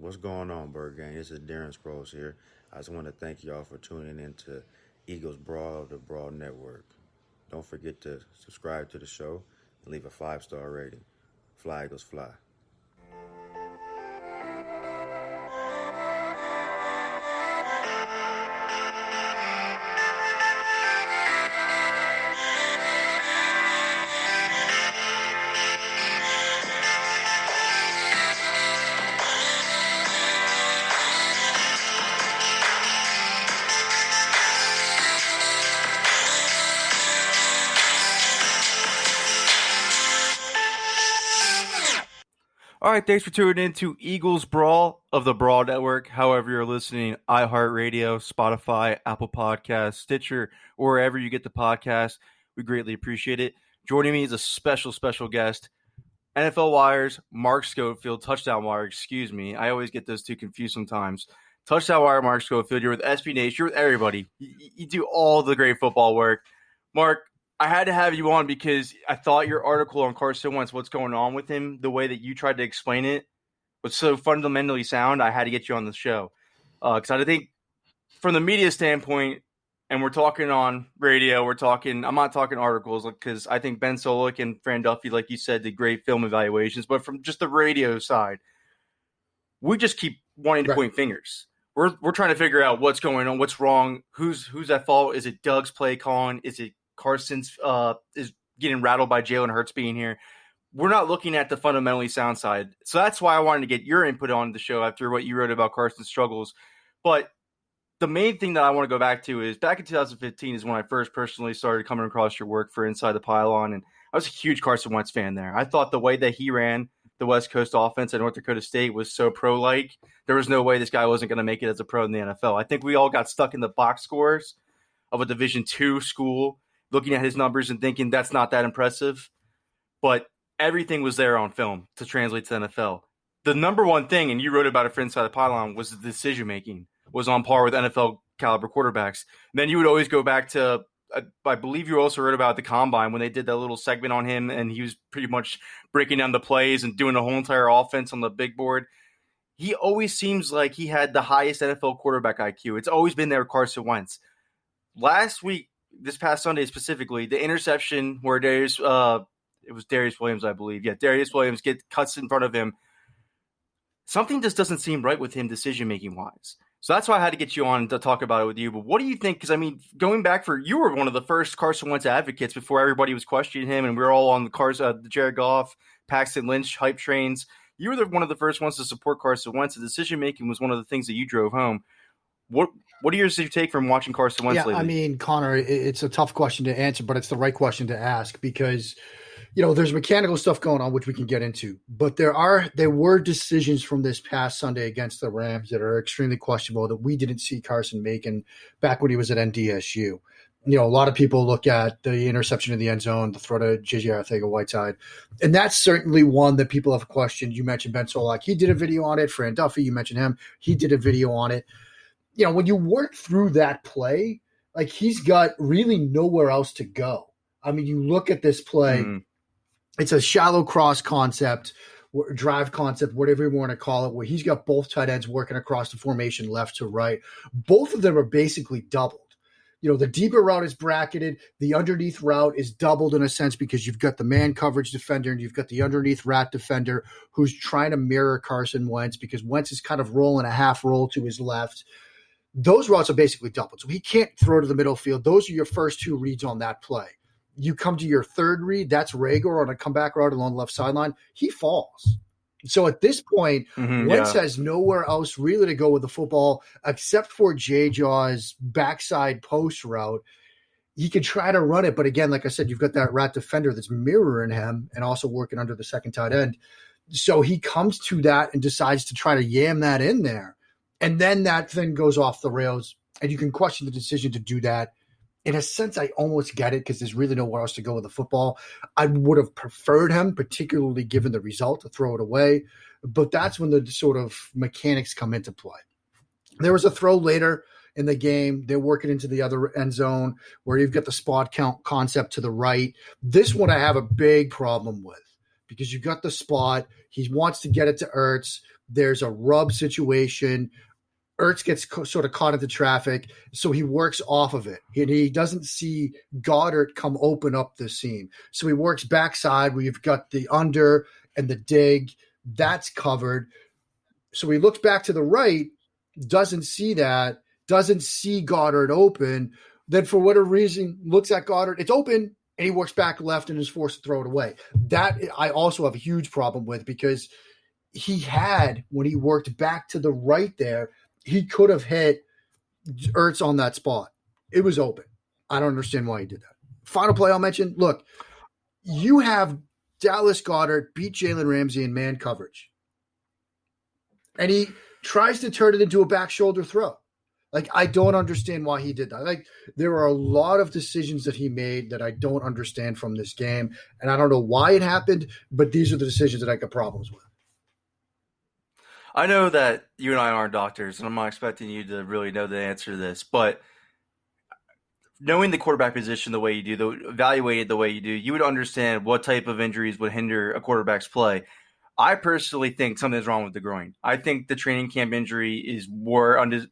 What's going on, Bird Gang? This is Darren Sproles here. I just want to thank y'all for tuning in to Eagles Brawl of the Brawl Network. Don't forget to subscribe to the show and leave a 5-star rating. Fly Eagles Fly. All right, thanks for tuning in to Eagles Brawl of the Brawl Network. However you're listening, iHeartRadio, Spotify, Apple Podcasts, Stitcher, or wherever you get the podcast. We greatly appreciate it. Joining me is a special guest, NFL Wire's Mark Schofield, Touchdown Wire, excuse me. I always get those two confused sometimes. Touchdown Wire, Mark Schofield. You're with SB Nation. You're with everybody. You do all the great football work. Mark, I had to have you on because I thought your article on Carson Wentz, what's going on with him, the way that you tried to explain it was so fundamentally sound. I had to get you on the show because I think from the media standpoint, and we're talking on radio, I'm not talking articles because I think Ben Solik and Fran Duffy, like you said, did great film evaluations. But from just the radio side, we just keep wanting to point fingers. We're trying to figure out what's going on, what's wrong, who's at fault. Is it Doug's play calling? Is it Carson's is getting rattled by Jalen Hurts being here? We're not looking at the fundamentally sound side. So that's why I wanted to get your input on the show after what you wrote about Carson's struggles. But the main thing that I want to go back to is back in 2015 is when I first personally started coming across your work for Inside the Pylon. And I was a huge Carson Wentz fan there. I thought the way that he ran the West Coast offense at North Dakota State was so pro-like. There was no way this guy wasn't going to make it as a pro in the NFL. I think we all got stuck in the box scores of a Division II school, looking at his numbers and thinking that's not that impressive. But everything was there on film to translate to the NFL. The number one thing, and you wrote about it for Inside the Pylon, was the decision-making was on par with NFL caliber quarterbacks. And then you would always go back to, I believe you also wrote about the Combine when they did that little segment on him and he was pretty much breaking down the plays and doing the whole entire offense on the big board. He always seems like he had the highest NFL quarterback IQ. It's always been there with Carson Wentz. Last week, this past Sunday specifically, the interception where it was Darius Williams, I believe. Yeah, Darius Williams cuts in front of him. Something just doesn't seem right with him decision-making wise. So that's why I had to get you on to talk about it with you. But what do you think? Because, I mean, going back you were one of the first Carson Wentz advocates before everybody was questioning him, and we were all on the Jared Goff, Paxton Lynch hype trains. You were one of the first ones to support Carson Wentz. The decision-making was one of the things that you drove home. What are your take from watching Carson Wentz lately? I mean, Connor, it's a tough question to answer, but it's the right question to ask because, there's mechanical stuff going on, which we can get into. But there were decisions from this past Sunday against the Rams that are extremely questionable that we didn't see Carson making back when he was at NDSU. A lot of people look at the interception in the end zone, the throw to J.J. Arcega-Whiteside, and that's certainly one that people have questioned. You mentioned Ben Solak. He did a video on it. Fran Duffy, you mentioned him. He did a video on it. When you work through that play, like he's got really nowhere else to go. I mean, you look at this play, it's a shallow cross concept, drive concept, whatever you want to call it, where he's got both tight ends working across the formation left to right. Both of them are basically doubled. The deeper route is bracketed. The underneath route is doubled in a sense because you've got the man coverage defender and you've got the underneath rat defender who's trying to mirror Carson Wentz because Wentz is kind of rolling a half roll to his left. Those routes are basically doubled. So he can't throw to the middle field. Those are your first two reads on that play. You come to your third read, that's Rager on a comeback route along the left sideline. He falls. So at this point, Wentz has nowhere else really to go with the football except for J-Jaw's backside post route. He can try to run it, but again, like I said, you've got that rat defender that's mirroring him and also working under the second tight end. So he comes to that and decides to try to yam that in there. And then that thing goes off the rails, and you can question the decision to do that. In a sense, I almost get it because there's really nowhere else to go with the football. I would have preferred him, particularly given the result, to throw it away. But that's when the sort of mechanics come into play. There was a throw later in the game. They're working into the other end zone where you've got the spot count concept to the right. This one I have a big problem with because you've got the spot. He wants to get it to Ertz. There's a rub situation. Ertz gets sort of caught into traffic, so he works off of it. He doesn't see Goddard come open up the seam. So he works backside. We've got the under and the dig. That's covered. So he looks back to the right, doesn't see that, doesn't see Goddard open. Then for whatever reason, looks at Goddard, it's open, and he works back left and is forced to throw it away. That I also have a huge problem with, because he had, when he worked back to the right there, he could have hit Ertz on that spot. It was open. I don't understand why he did that. Final play I'll mention. Look, you have Dallas Goedert beat Jalen Ramsey in man coverage. And he tries to turn it into a back shoulder throw. Like, I don't understand why he did that. Like, there are a lot of decisions that he made that I don't understand from this game. And I don't know why it happened, but these are the decisions that I got problems with. I know that you and I aren't doctors, and I'm not expecting you to really know the answer to this, but knowing the quarterback position the way you do, evaluate it the way you do, you would understand what type of injuries would hinder a quarterback's play. I personally think something's wrong with the groin. I think the training camp injury is more under.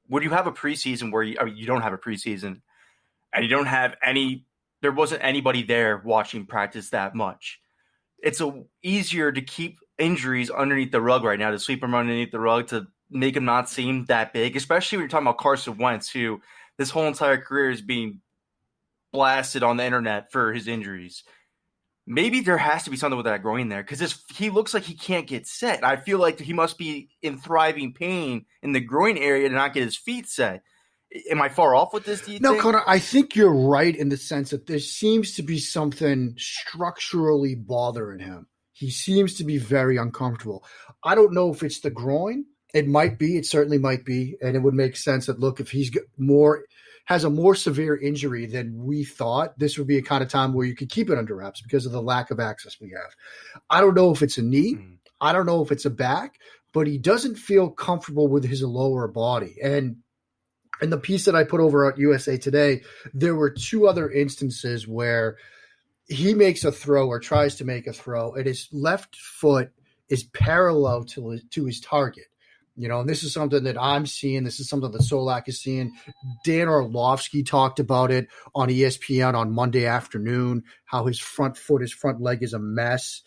Would you have a preseason where you don't have a preseason, and you don't have any? There wasn't anybody there watching practice that much. It's easier to keep injuries underneath the rug right now, to sweep them underneath the rug, to make them not seem that big, especially when you're talking about Carson Wentz, who this whole entire career is being blasted on the internet for his injuries. Maybe there has to be something with that groin there, because he looks like he can't get set. I feel like he must be in thriving pain in the groin area to not get his feet set. Am I far off with this, do you think? Connor, I think you're right in the sense that there seems to be something structurally bothering him. He seems to be very uncomfortable. I don't know if it's the groin. It might be. It certainly might be. And it would make sense that, look, if he's has a more severe injury than we thought, this would be a kind of time where you could keep it under wraps because of the lack of access we have. I don't know if it's a knee. I don't know if it's a back, but he doesn't feel comfortable with his lower body. And in the piece that I put over at USA Today, there were two other instances where he makes a throw or tries to make a throw, and his left foot is parallel to his target. And this is something that I'm seeing. This is something that Solak is seeing. Dan Orlovsky talked about it on ESPN on Monday afternoon, how his front leg is a mess.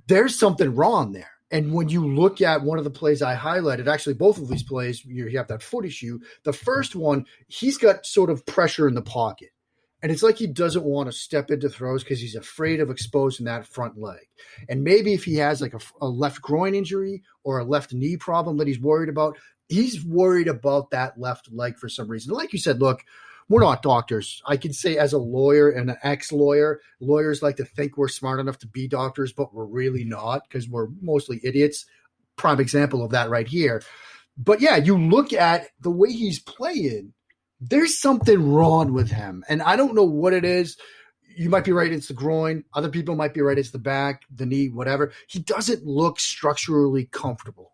There's something wrong there. And when you look at one of the plays I highlighted, actually both of these plays, you have that foot issue. The first one, he's got sort of pressure in the pocket. And it's like he doesn't want to step into throws because he's afraid of exposing that front leg. And maybe if he has like a left groin injury or a left knee problem that he's worried about that left leg for some reason. Like you said, look, we're not doctors. I can say as a lawyer and an ex-lawyer, lawyers like to think we're smart enough to be doctors, but we're really not because we're mostly idiots. Prime example of that right here. But yeah, you look at the way he's playing, there's something wrong with him. And I don't know what it is. You might be right, it's the groin. Other people might be right, it's the back, the knee, whatever. He doesn't look structurally comfortable.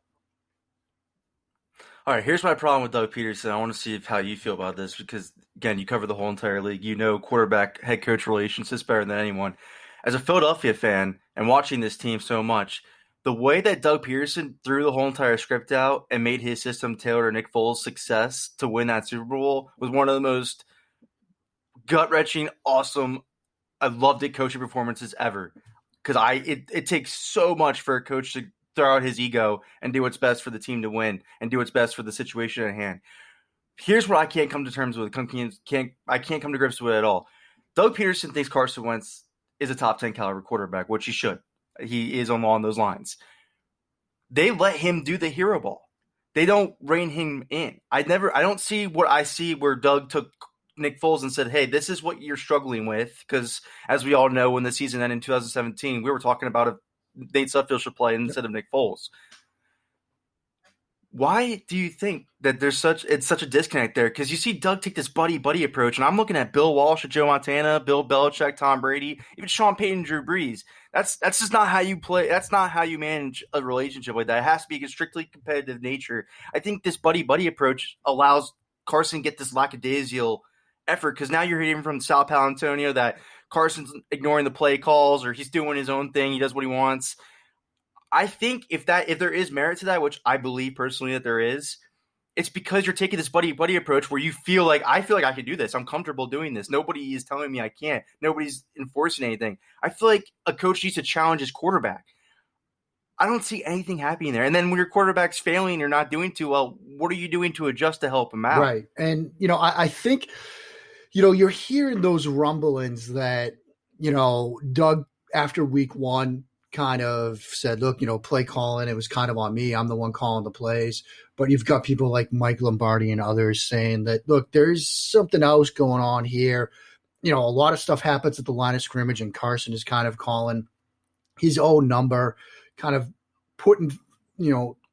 All right, here's my problem with Doug Pederson. I want to see how you feel about this because, again, you cover the whole entire league. You know quarterback-head coach relationships better than anyone. As a Philadelphia fan and watching this team so much, the way that Doug Pederson threw the whole entire script out and made his system tailor to Nick Foles' success to win that Super Bowl was one of the most gut-wrenching, awesome, I loved it coaching performances ever. Because it takes so much for a coach to throw out his ego and do what's best for the team to win and do what's best for the situation at hand. Here's what I can't come to terms with. I can't come to grips with it at all. Doug Pederson thinks Carson Wentz is a top 10 caliber quarterback, which he should. He is along those lines. They let him do the hero ball. They don't rein him in. I don't see what I see where Doug took Nick Foles and said, hey, this is what you're struggling with. Because as we all know, when the season ended in 2017, we were talking about if Nate Sudfeld should play instead of Nick Foles. Why do you think that it's such a disconnect there? Because you see Doug take this buddy approach, and I'm looking at Bill Walsh, Joe Montana, Bill Belichick, Tom Brady, even Sean Payton, Drew Brees. That's just not how you play. That's not how you manage a relationship like that. It has to be a strictly competitive nature. I think this buddy approach allows Carson to get this lackadaisical effort because now you're hearing from Sal Paolantonio that Carson's ignoring the play calls or he's doing his own thing. He does what he wants. I think if there is merit to that, which I believe personally that there is, it's because you're taking this buddy approach where you feel like I can do this. I'm comfortable doing this. Nobody is telling me I can't. Nobody's enforcing anything. I feel like a coach needs to challenge his quarterback. I don't see anything happening there. And then when your quarterback's failing, you're not doing too well. What are you doing to adjust to help him out? Right. And, I think, you're hearing those rumblings that, Doug after week one kind of said, look, play calling, it was kind of on me. I'm the one calling the plays. But you've got people like Mike Lombardi and others saying that, look, there's something else going on here. A lot of stuff happens at the line of scrimmage, and Carson is kind of calling his own number, kind of putting,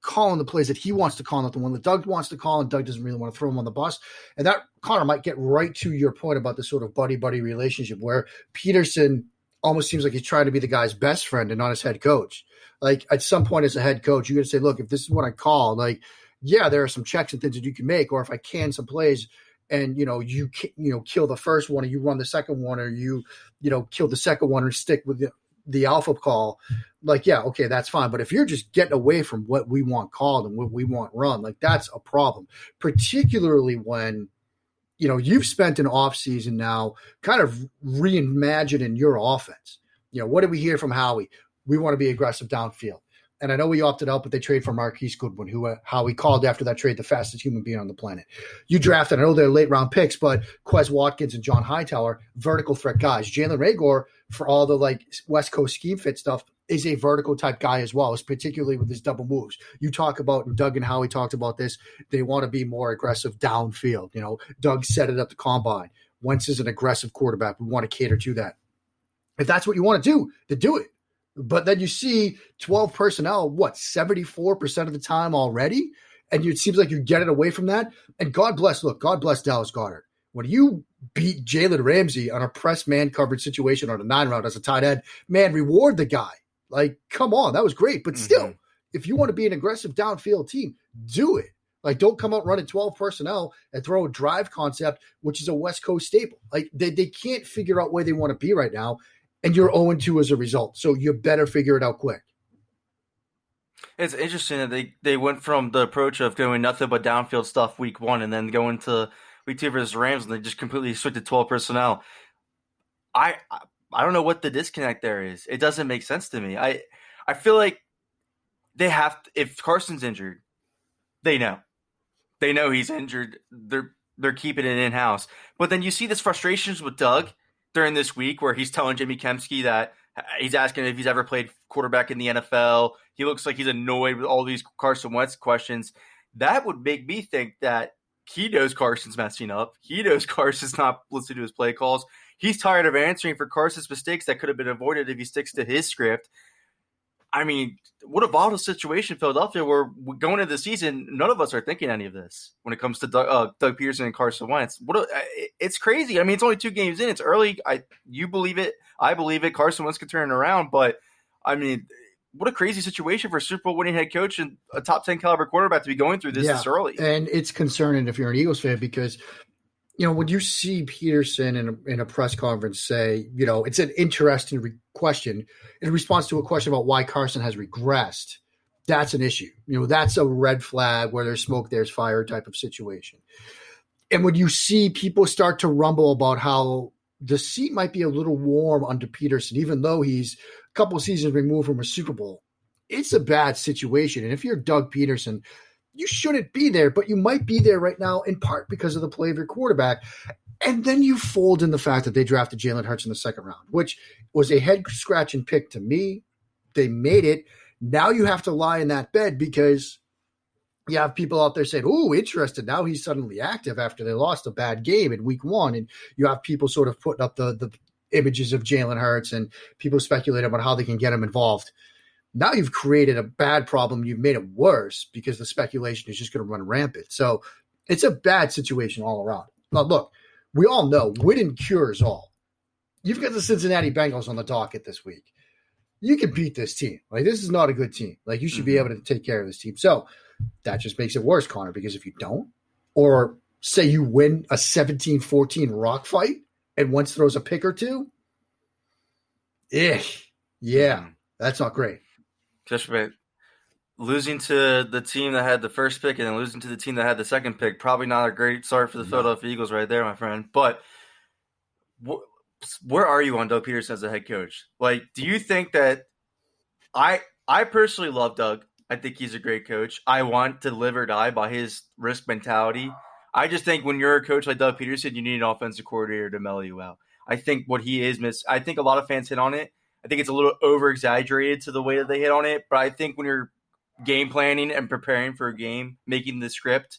calling the plays that he wants to call, not the one that Doug wants to call, and Doug doesn't really want to throw him on the bus. And that, Connor, might get right to your point about the sort of buddy-buddy relationship where Pederson almost seems like he's trying to be the guy's best friend and not his head coach. Like, at some point as a head coach, you're going to say, look, if this is what I call, like, yeah, there are some checks and things that you can make, or if I can some plays and, you kill the first one, or you run the second one, or you kill the second one, or stick with the alpha call, like, yeah, okay, that's fine. But if you're just getting away from what we want called and what we want run, like, that's a problem, particularly when, you've spent an offseason now kind of reimagining your offense. What did we hear from Howie? We want to be aggressive downfield. And I know we opted out, but they trade for Marquise Goodwin, who Howie called after that trade the fastest human being on the planet. You drafted, I know they're late round picks, but Quez Watkins and John Hightower, vertical threat guys. Jalen Reagor, for all the West Coast scheme fit stuff, is a vertical type guy as well, particularly with his double moves. You talk about, and Doug and Howie talked about this, they want to be more aggressive downfield. Doug set it up the combine. Wentz is an aggressive quarterback. We want to cater to that. If that's what you want to do, then do it. But then you see 12 personnel, 74% of the time already? And it seems like you're getting away from that. And God bless Dallas Goedert. When you beat Jalen Ramsey on a press man coverage situation on a 9-round as a tight end, man, reward the guy. Like, come on, that was great. But still, if you want to be an aggressive downfield team, do it. Like, don't come out running 12 personnel and throw a drive concept, which is a West Coast staple. Like, they can't figure out where they want to be right now. And you're 0-2 as a result. So you better figure it out quick. It's interesting that they went from the approach of doing nothing but downfield stuff week one and then going to week two versus Rams, and they just completely switched to 12 personnel. I don't know what the disconnect there is. It doesn't make sense to me. I feel like they have to, if Carson's injured, they know he's injured. They're keeping it in-house. But then you see this frustrations with Doug during this week where he's telling Jimmy Kempski that he's asking if he's ever played quarterback in the NFL. He looks like he's annoyed with all these Carson Wentz questions. That would make me think that he knows Carson's messing up. He knows Carson's not listening to his play calls. He's tired of answering for Carson's mistakes that could have been avoided if he sticks to his script. I mean, what a volatile situation in Philadelphia where going into the season, none of us are thinking any of this when it comes to Doug Pederson and Carson Wentz. It's crazy. I mean, it's only 2 games in. It's early. You believe it. I believe it. Carson Wentz can turn it around. But, I mean, what a crazy situation for a Super Bowl winning head coach and a top 10 caliber quarterback to be going through this early. And it's concerning if you're an Eagles fan because, when you see Pederson in a press conference say, it's an interesting question in response to a question about why Carson has regressed, that's an issue. That's a red flag where there's smoke, there's fire type of situation. And when you see people start to rumble about how the seat might be a little warm under Pederson, even though he's a couple of seasons removed from a Super Bowl, it's a bad situation. And if you're Doug Pederson, you shouldn't be there, but you might be there right now in part because of the play of your quarterback. And then you fold in the fact that they drafted Jalen Hurts in the second round, which was a head-scratching pick to me. They made it. Now you have to lie in that bed because you have people out there saying, oh, interested. Now he's suddenly active after they lost a bad game in week one. And you have people sort of putting up the images of Jalen Hurts and people speculating about how they can get him involved. Now you've created a bad problem. You've made it worse because the speculation is just going to run rampant. So it's a bad situation all around. Now, look, we all know winning cures all. You've got the Cincinnati Bengals on the docket this week. You can beat this team. Like, this is not a good team. Like, you should be able to take care of this team. So that just makes it worse, Connor, because if you don't, or say you win a 17-14 rock fight and Wentz throws a pick or two, that's not great. Just wait. Losing to the team that had the first pick and then losing to the team that had the second pick, probably not a great start for the Philadelphia Eagles right there, my friend. But where are you on Doug Pederson as a head coach? Like, do you think that I personally love Doug. I think he's a great coach. I want to live or die by his risk mentality. I just think when you're a coach like Doug Pederson, you need an offensive coordinator to mellow you out. I think what he is I think a lot of fans hit on it. I think it's a little over-exaggerated to the way that they hit on it. But I think when you're game planning and preparing for a game, making the script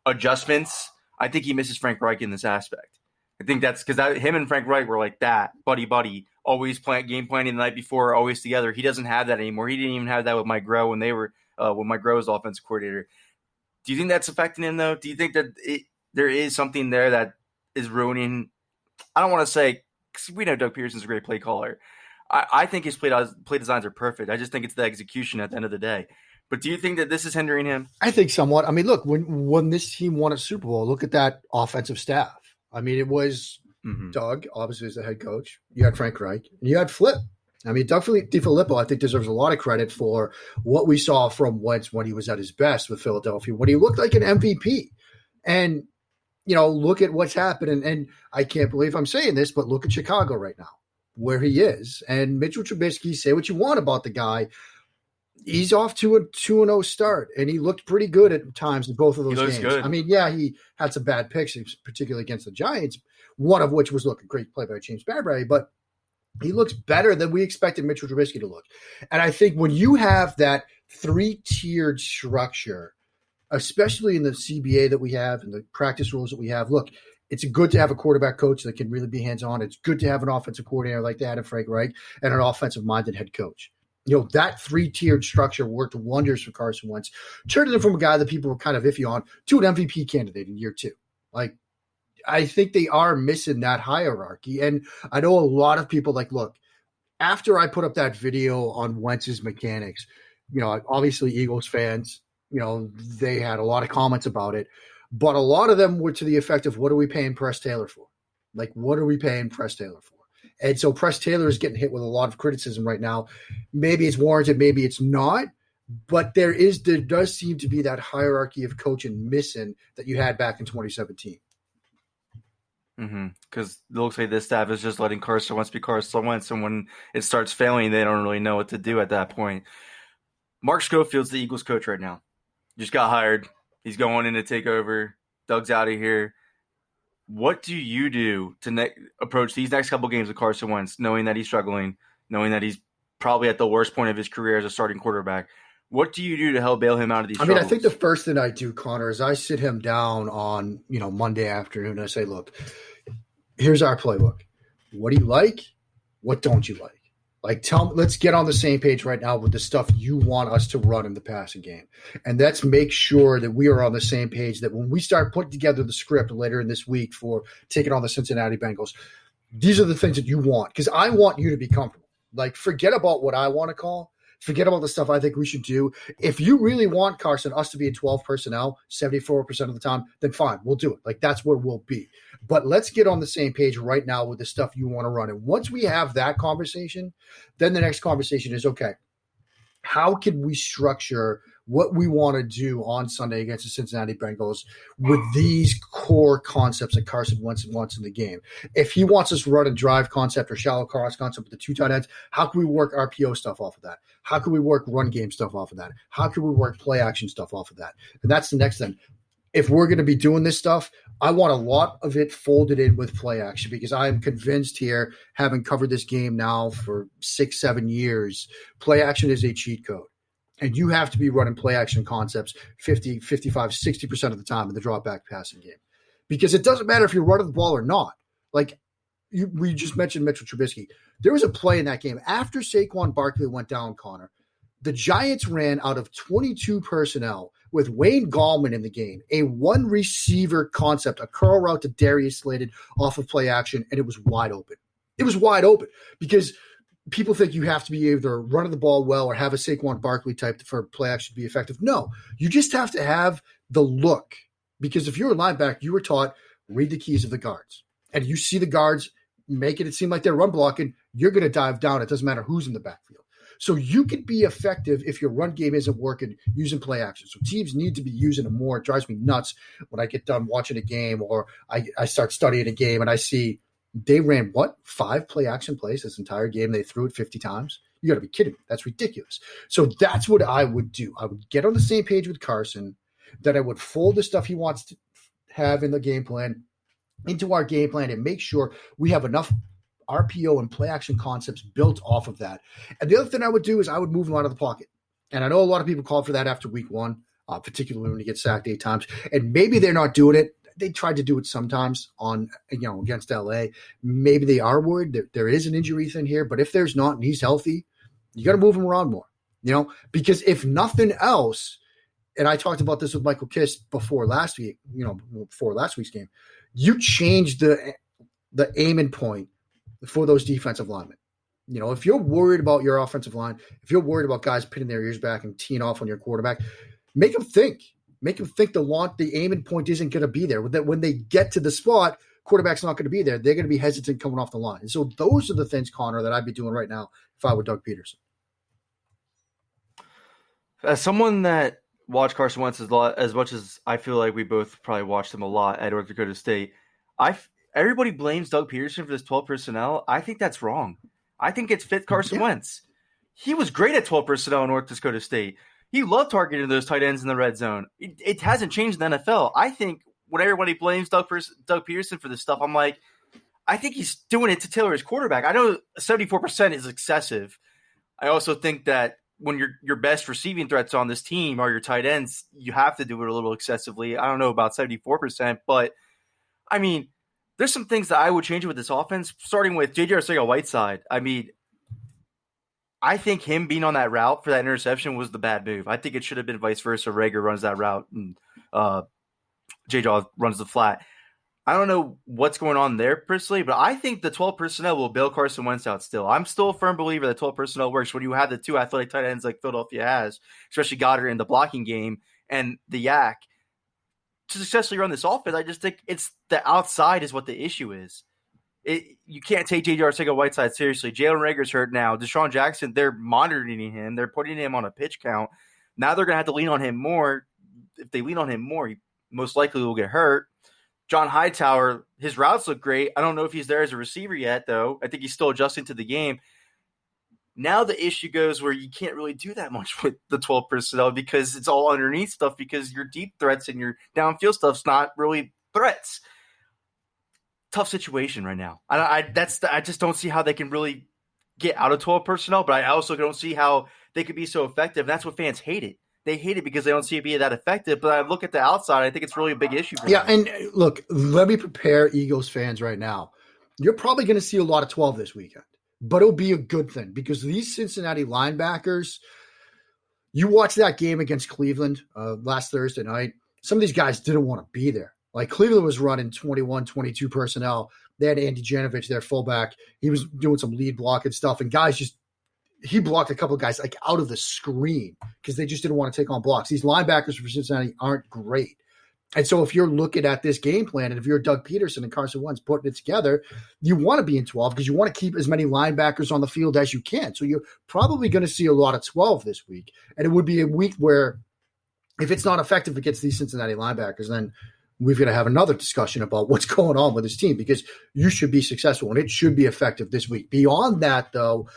adjustments, I think he misses Frank Reich in this aspect. I think that's because him and Frank Reich were like that, buddy, always game planning the night before, always together. He doesn't have that anymore. He didn't even have that with Mike Groh when they were when Mike Groh was offensive coordinator. Do you think that's affecting him, though? Do you think that there is something there that is ruining? I don't want to say, because we know Doug Peterson's a great play caller. I think his play designs are perfect. I just think it's the execution at the end of the day. But do you think that this is hindering him? I think somewhat. I mean, look, when this team won a Super Bowl, look at that offensive staff. I mean, it was Doug, obviously, as the head coach. You had Frank Reich, and you had Flip. I mean, Doug DeFilippo, I think, deserves a lot of credit for what we saw from Wentz when he was at his best with Philadelphia, when he looked like an MVP. And, look at what's happened. And I can't believe I'm saying this, but look at Chicago right now, where he is. And Mitchell Trubisky, say what you want about the guy, he's off to a 2-0 start, and he looked pretty good at times in both of those games. Good. I mean, yeah, he had some bad picks, particularly against the Giants, one of which was, a great play by James Bradbury, but he looks better than we expected Mitchell Trubisky to look. And I think when you have that three-tiered structure, especially in the CBA that we have and the practice rules that we have, look, it's good to have a quarterback coach that can really be hands-on. It's good to have an offensive coordinator like that, and Frank Reich, and an offensive-minded head coach. That three-tiered structure worked wonders for Carson Wentz, turning him from a guy that people were kind of iffy on to an MVP candidate in year 2. Like, I think they are missing that hierarchy. And I know a lot of people look, after I put up that video on Wentz's mechanics, obviously Eagles fans, they had a lot of comments about it, but a lot of them were to the effect of, what are we paying Press Taylor for? Like, what are we paying Press Taylor for? And so Press Taylor is getting hit with a lot of criticism right now. Maybe it's warranted, maybe it's not, but there does seem to be that hierarchy of coaching missing that you had back in 2017. Because it looks like this staff is just letting Carson Wentz be Carson Wentz, and when it starts failing, they don't really know what to do at that point. Mark Schofield's the Eagles coach right now. Just got hired. He's going in to take over. Doug's out of here. What do you do to approach these next couple games with Carson Wentz, knowing that he's struggling, knowing that he's probably at the worst point of his career as a starting quarterback? What do you do to help bail him out of these struggles? I think the first thing I do, Connor, is I sit him down on Monday afternoon and I say, look, here's our playbook. What do you like? What don't you like? Let's get on the same page right now with the stuff you want us to run in the passing game. And let's make sure that we are on the same page, that when we start putting together the script later in this week for taking on the Cincinnati Bengals, these are the things that you want. Because I want you to be comfortable. Forget about what I want to call. Forget about the stuff I think we should do. If you really want, Carson, us to be in 12 personnel 74% of the time, then fine, we'll do it. That's where we'll be. But let's get on the same page right now with the stuff you want to run. And once we have that conversation, then the next conversation is, okay, how can we structure what we want to do on Sunday against the Cincinnati Bengals with these core concepts that Carson Wentz wants in the game? If he wants us to run a drive concept or shallow cross concept with the 2 tight ends, how can we work RPO stuff off of that? How can we work run game stuff off of that? How can we work play action stuff off of that? And that's the next thing. If we're going to be doing this stuff, I want a lot of it folded in with play action, because I am convinced here, having covered this game now for 6-7 years, play action is a cheat code. And you have to be running play action concepts 50, 55, 60% of the time in the drop back passing game. Because it doesn't matter if you're running the ball or not. We just mentioned Mitchell Trubisky. There was a play in that game after Saquon Barkley went down, Connor. The Giants ran out of 22 personnel with Wayne Gallman in the game, a one receiver concept, a curl route to Darius Slayton off of play action, and it was wide open. It was wide open because people think you have to be either running the ball well or have a Saquon Barkley type for play action to be effective. No, you just have to have the look, because if you're a linebacker, you were taught, read the keys of the guards. And you see the guards making it seem like they're run blocking, you're going to dive down. It doesn't matter who's in the backfield. So you could be effective if your run game isn't working using play action. So teams need to be using it more. It drives me nuts when I get done watching a game or I start studying a game and I see they ran 5 play action plays this entire game. They threw it 50 times. You got to be kidding me. That's ridiculous. So that's what I would do. I would get on the same page with Carson, that I would fold the stuff he wants to have in the game plan into our game plan and make sure we have enough RPO and play action concepts built off of that. And the other thing I would do is I would move him out of the pocket. And I know a lot of people call for that after week 1, particularly when he gets sacked 8 times. And maybe they're not doing it. They tried to do it sometimes against LA. Maybe they are worried that there is an injury thing here, but if there's not and he's healthy, you got to move him around more, because if nothing else, and I talked about this with Michael Kiss before last week, before last week's game, you change the aiming point for those defensive linemen. If you're worried about your offensive line, if you're worried about guys pinning their ears back and teeing off on your quarterback, make them think. Make them think the aiming point isn't going to be there. That when they get to the spot, quarterback's not going to be there. They're going to be hesitant coming off the line. And so those are the things, Connor, that I'd be doing right now if I were Doug Pederson. As someone that watched Carson Wentz as much as I feel like we both probably watched him a lot at North Dakota State, everybody blames Doug Pederson for this 12 personnel. I think that's wrong. I think it's fit Carson Wentz. He was great at 12 personnel in North Dakota State. He loved targeting those tight ends in the red zone. It hasn't changed in the NFL. I think when everybody blames Doug Pederson for this stuff, I'm like, I think he's doing it to tailor his quarterback. I know 74% is excessive. I also think that when your best receiving threats on this team are your tight ends, you have to do it a little excessively. I don't know about 74%, but I mean, there's some things that I would change with this offense, starting with J.J. Arcega-Whiteside. I mean, I think him being on that route for that interception was the bad move. I think it should have been vice versa. Rager runs that route and J.J. runs the flat. I don't know what's going on there personally, but I think the 12 personnel will bail Carson Wentz out still. I'm still a firm believer that 12 personnel works when you have the 2 athletic tight ends like Philadelphia has, especially Goddard in the blocking game and the Yak. To successfully run this offense, I just think it's the outside is what the issue is. You can't take J.J. Arcega-Whiteside seriously. Jalen Reagor's hurt now. Deshaun Jackson, they're monitoring him. They're putting him on a pitch count. Now they're going to have to lean on him more. If they lean on him more, he most likely will get hurt. John Hightower, his routes look great. I don't know if he's there as a receiver yet, though. I think he's still adjusting to the game. Now the issue goes where you can't really do that much with the 12 personnel because it's all underneath stuff because your deep threats and your downfield stuff's not really threats. Tough situation right now. I just don't see how they can really get out of 12 personnel, but I also don't see how they could be so effective. That's what fans hate it. They hate it because they don't see it being that effective. But I look at the outside, I think it's really a big issue for them. And look, let me prepare Eagles fans right now. You're probably going to see a lot of 12 this weekend, but it'll be a good thing because these Cincinnati linebackers, you watch that game against Cleveland last Thursday night, some of these guys didn't want to be there. Like Cleveland was running 21, 22 personnel. They had Andy Janovich, their fullback. He was doing some lead blocking stuff, and guys he blocked a couple of guys like out of the screen because they just didn't want to take on blocks. These linebackers for Cincinnati aren't great. And so if you're looking at this game plan, and if you're Doug Pederson and Carson Wentz putting it together, you want to be in 12 because you want to keep as many linebackers on the field as you can. So you're probably going to see a lot of 12 this week. And it would be a week where if it's not effective against these Cincinnati linebackers, then we've got to have another discussion about what's going on with this team because you should be successful and it should be effective this week. Beyond that, though,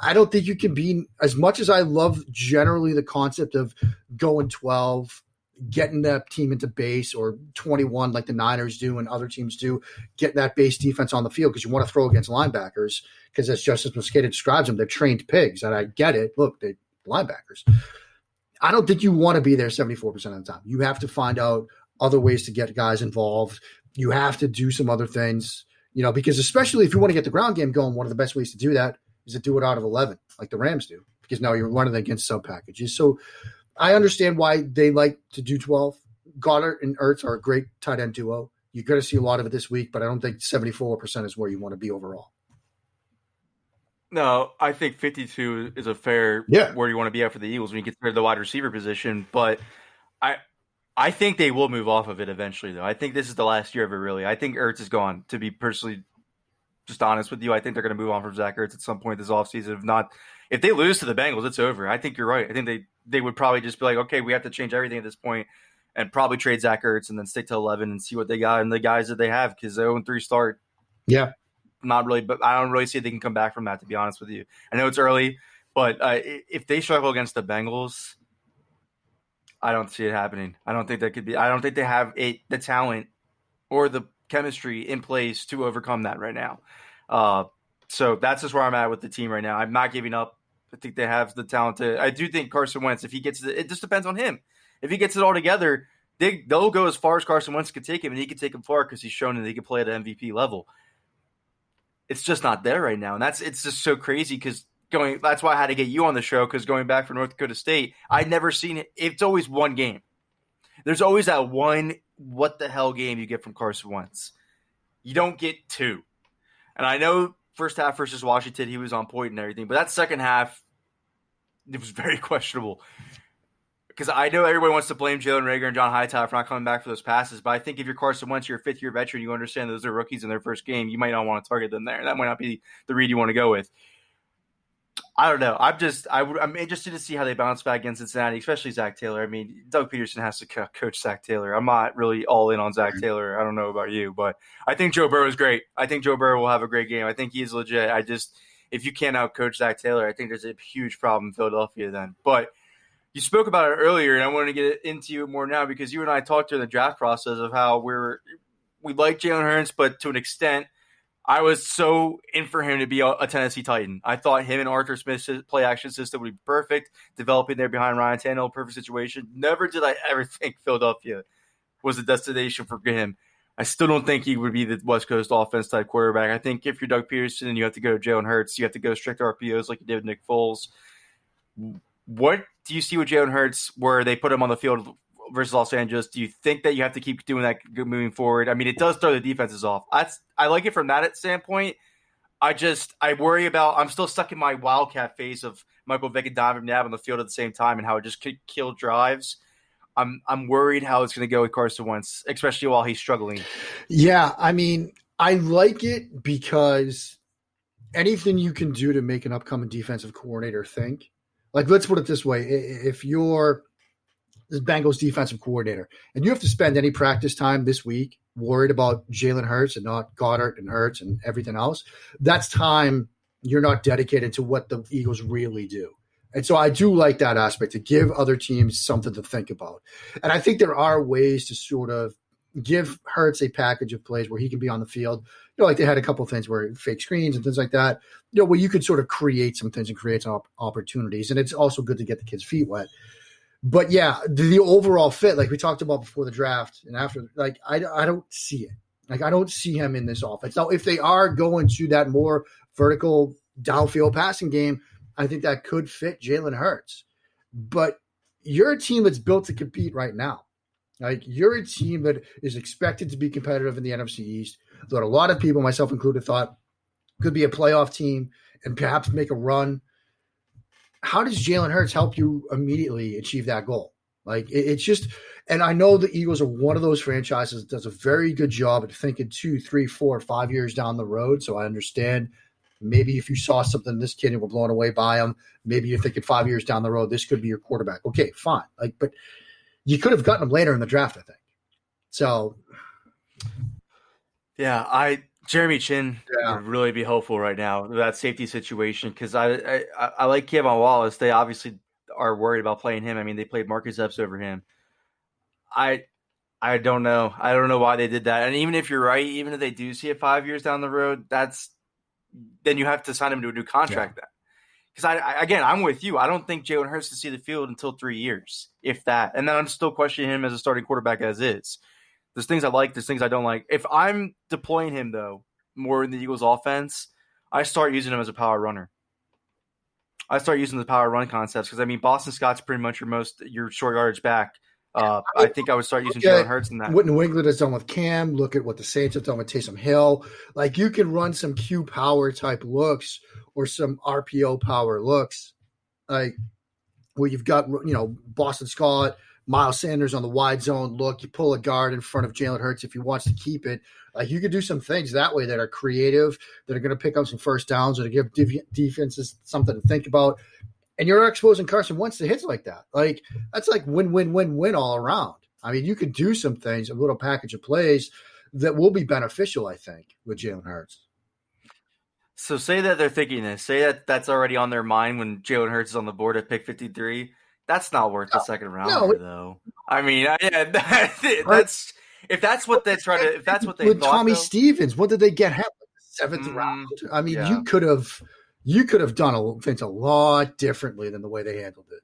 I don't think you can be – as much as I love generally the concept of going 12, getting that team into base or 21 like the Niners do and other teams do, getting that base defense on the field because you want to throw against linebackers because as Justice Mosqueda describes them, they're trained pigs. And I get it. Look, they're linebackers. I don't think you want to be there 74% of the time. You have to find out other ways to get guys involved. You have to do some other things, because especially if you want to get the ground game going, one of the best ways to do that is to do it out of 11 like the Rams do because now you're running against sub packages. So I understand why they like to do 12. Goddard and Ertz are a great tight end duo. You're going to see a lot of it this week, but I don't think 74% is where you want to be overall. No, I think 52 is a fair where you want to be at for the Eagles when you consider the wide receiver position. But I think they will move off of it eventually, though. I think this is the last year of it, really. I think Ertz is gone, to be personally just honest with you. I think they're going to move on from Zach Ertz at some point this offseason. If they lose to the Bengals, it's over. I think you're right. I think they would probably just be like, okay, we have to change everything at this point and probably trade Zach Ertz and then stick to 11 and see what they got and the guys that they have because the 0-3 start. Yeah. Not really, but I don't really see if they can come back from that, to be honest with you. I know it's early, but if they struggle against the Bengals, I don't see it happening. I don't think they have the talent or the chemistry in place to overcome that right now. So that's just where I'm at with the team right now. I'm not giving up. I think they have the talent to. I do think Carson Wentz, if he gets it just depends on him. If he gets it all together, they'll go as far as Carson Wentz could take him, and he could take him far because he's shown that he can play at an MVP level. It's just not there right now, and it's just so crazy because that's why I had to get you on the show because going back from North Dakota State, I'd never seen it. It's always one game. There's always that one what the hell game you get from Carson Wentz. You don't get two. And I know first half versus Washington, he was on point and everything, but that second half, it was very questionable. Because I know everybody wants to blame Jalen Reagor and John Hightower for not coming back for those passes, but I think if you're Carson Wentz, you're a fifth-year veteran, you understand those are rookies in their first game, you might not want to target them there. That might not be the read you want to go with. I don't know. I'm interested to see how they bounce back against Cincinnati, especially Zach Taylor. I mean, Doug Pederson has to coach Zach Taylor. I'm not really all in on Zach Taylor. I don't know about you, but I think Joe Burrow is great. I think Joe Burrow will have a great game. I think he is legit. If you can't outcoach Zach Taylor, I think there's a huge problem in Philadelphia then. But you spoke about it earlier, and I want to get into it more now because you and I talked during the draft process of how we like Jalen Hurts, but to an extent, I was so in for him to be a Tennessee Titan. I thought him and Arthur Smith's play action system would be perfect, developing there behind Ryan Tannehill, perfect situation. Never did I ever think Philadelphia was a destination for him. I still don't think he would be the West Coast offense type quarterback. I think if you're Doug Pederson and you have to go to Jalen Hurts, you have to go strict RPOs like you did with Nick Foles. What do you see with Jalen Hurts where they put him on the field versus Los Angeles? Do you think that you have to keep doing that moving forward? I mean, it does throw the defenses off. I like it from that standpoint. I worry about – I'm still stuck in my Wildcat phase of Michael Vick and Donovan McNabb on the field at the same time and how it just could kill drives. I'm worried how it's going to go with Carson Wentz, especially while he's struggling. Yeah, I mean, I like it because anything you can do to make an upcoming defensive coordinator think. Like, let's put it this way. If you're the Bengals defensive coordinator and you have to spend any practice time this week worried about Jalen Hurts and not Goddard and Hurts and everything else, that's time you're not dedicated to what the Eagles really do. And so I do like that aspect to give other teams something to think about. And I think there are ways to sort of give Hurts a package of plays where he can be on the field. You know, like they had a couple of things where fake screens and things like that, you know, where you could sort of create some things and create some opportunities. And it's also good to get the kids' feet wet. But yeah, the overall fit, like we talked about before the draft and after, like I don't see it. Like I don't see him in this offense. Now, if they are going to that more vertical downfield passing game, I think that could fit Jalen Hurts. But you're a team that's built to compete right now. Like you're a team that is expected to be competitive in the NFC East. That a lot of people, myself included, thought could be a playoff team and perhaps make a run. How does Jalen Hurts help you immediately achieve that goal? Like it's just, and I know the Eagles are one of those franchises that does a very good job at thinking 2, 3, 4, 5 years down the road. So I understand maybe if you saw something in this kid and were blown away by him, maybe you're thinking 5 years down the road, this could be your quarterback. Okay, fine. Like, but you could have gotten him later in the draft, I think. So, yeah, Jeremy Chin would really be hopeful right now with that safety situation because I like Kevon Wallace. They obviously are worried about playing him. I mean, they played Marcus Epps over him. I don't know. I don't know why they did that. And even if you're right, even if they do see it 5 years down the road, then you have to sign him to a new contract then. Because I'm with you. I don't think Jalen Hurts to see the field until 3 years, if that. And then I'm still questioning him as a starting quarterback as is. There's things I like, there's things I don't like. If I'm deploying him, though, more in the Eagles offense, I start using him as a power runner. I start using the power run concepts because, I mean, Boston Scott's pretty much your short yardage back. I think I would start using Jalen Hurts in that. What New England has done with Cam, look at what the Saints have done with Taysom Hill. Like you can run some Q power type looks or some RPO power looks, like where you've got, Boston Scott, Miles Sanders on the wide zone look. You pull a guard in front of Jalen Hurts if he wants to keep it. You could do some things that way that are creative, that are going to pick up some first downs, or to give defenses something to think about. And you're not exposing Carson Wentz to hits like that. That's like win all around. I mean, you could do some things, a little package of plays that will be beneficial, I think, with Jalen Hurts. So say that they're thinking this. Say that that's already on their mind when Jalen Hurts is on the board at pick 53. That's not worth the second rounder, though. I mean, that's if that's what they try to. If that's what they with thought, Tommy though, Stevens, what did they get him? Seventh round. I mean, you could have done things a lot differently than the way they handled it.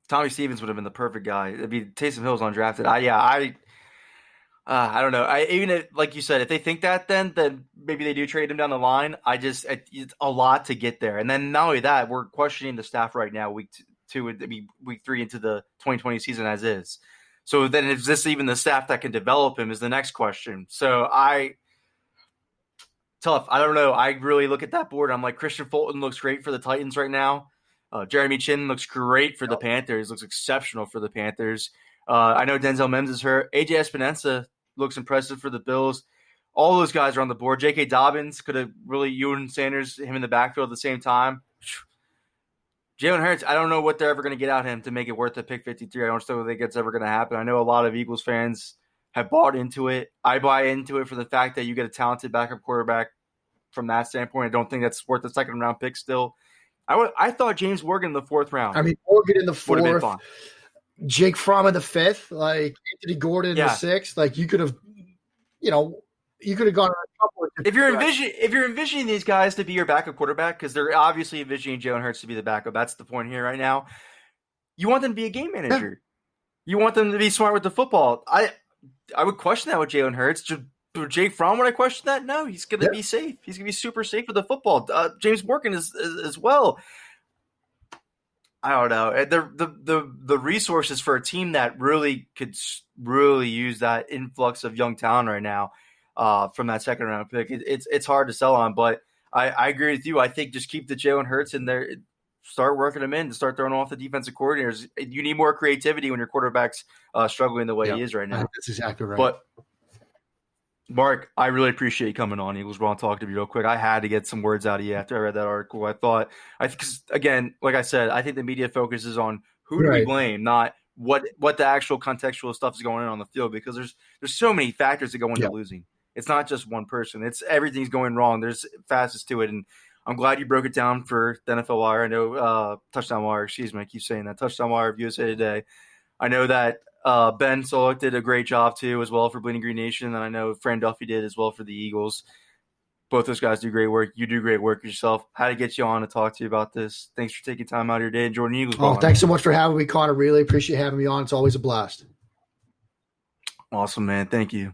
Tommy Stevens would have been the perfect guy. It'd be Taysom Hill's undrafted. I don't know. Even if, like you said, if they think that, then maybe they do trade him down the line. It's a lot to get there, and then not only that, we're questioning the staff right now. Week 3 into the 2020 season as is. So then, is this even the staff that can develop him? Is the next question. So tough. I don't know. I really look at that board. I'm like, Christian Fulton looks great for the Titans right now. Jeremy Chin looks great for the Panthers. Looks exceptional for the Panthers. I know Denzel Mims is hurt. AJ Espinosa looks impressive for the Bills. All those guys are on the board. J.K. Dobbins could have really Ewan Sanders, him in the backfield at the same time. Jalen Hurts, I don't know what they're ever going to get out of him to make it worth a pick 53. I don't think it's ever going to happen. I know a lot of Eagles fans have bought into it. I buy into it for the fact that you get a talented backup quarterback from that standpoint. I don't think that's worth a second round pick still. I thought James Morgan in the 4th round. I mean, Morgan in the 4th, Jake Fromm in the 5th, Anthony Gordon in the 6th. You could have, you could have gone on a couple of if you're envisioning these guys to be your backup quarterback, because they're obviously envisioning Jalen Hurts to be the backup. That's the point here right now. You want them to be a game manager. Yeah. You want them to be smart with the football. I would question that with Jalen Hurts. Jake Fromm, would I question that? No, he's going to be safe. He's going to be super safe with the football. James Morgan is as well. I don't know. The resources for a team that really could really use that influx of young talent right now from that second round pick. It's hard to sell on, but I agree with you. I think just keep the Jalen Hurts in there, start working them in, start throwing off the defensive coordinators. You need more creativity when your quarterback's struggling the way he is right now. That's exactly right. But Mark, I really appreciate you coming on Eagles Brawl and talking to me real quick. I had to get some words out of you after I read that article. Because again, like I said, I think the media focuses on who do we blame, not what the actual contextual stuff is going on the field, because there's so many factors that go into losing. It's not just one person. It's everything's going wrong. There's facets to it, and I'm glad you broke it down for the NFL Wire. I know Touchdown Wire. Excuse me, I keep saying that. Touchdown Wire of USA Today. I know that Ben Solak did a great job too, as well, for Bleeding Green Nation, and I know Fran Duffy did as well for the Eagles. Both those guys do great work. You do great work yourself. How to get you on to talk to you about this. Thanks for taking time out of your day and joining Eagles. Thanks so much for having me, Connor. Really appreciate having me on. It's always a blast. Awesome, man. Thank you.